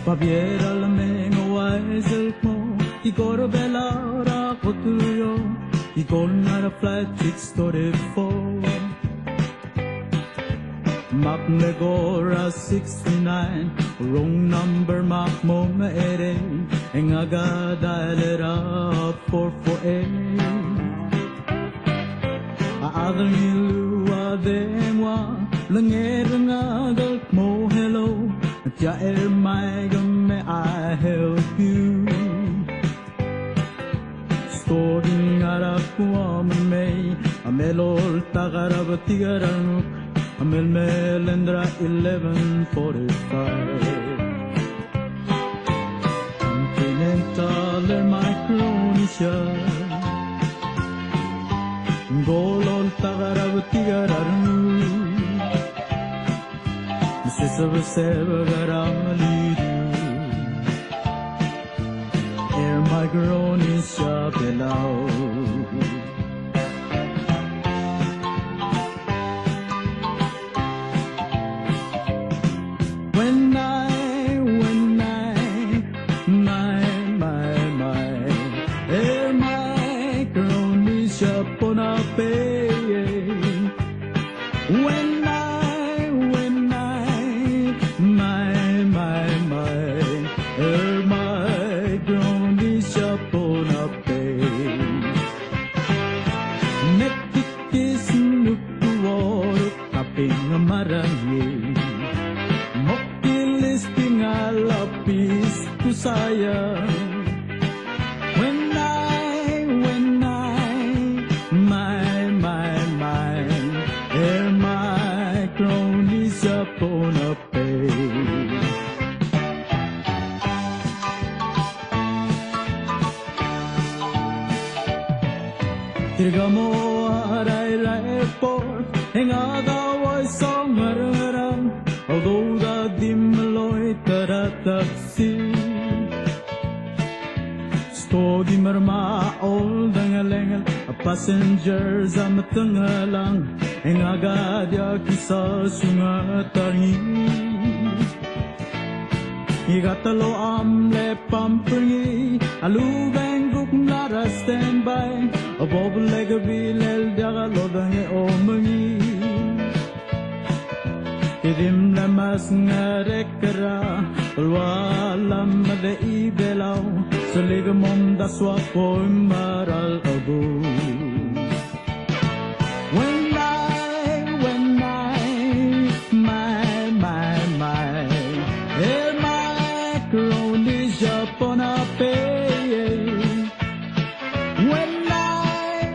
Baviera la menga waisel mo Igor belara kotuyo Igor nara flight 634 Mak negora 69 Wrong number mak mo maere Eng aga dialera 448 Aadang ilua dengwa Langera ngagal mo hello Tia may I help you Storing arakuam may Amelol tagarabatigaran Amel melendra 1145 Continental Micronesia Golol tagarabatigaran Sisavasevagaramalidu Air Micronesia below When my Air Micronesia Ponape When Air Micronesia Ponape Nekikis nukuworo kaping marami Mokilis pingalapis ku sayang When my Air Micronesia Ponape Tirgamo aray airport Hengaga way song ngaram Although the dimloy tarataksi Stogi marma all dangalengal Passengers am tangalang Hengaga dia kisa sungatari Igatalo amle pampringi Alubeng guk nara standby Abob lega bilel daga lodange omangi Idim lamas ngarekara Ulwalam de ibelaw Saliga mom daswa koy maral abu Air Micronesia Ponape When my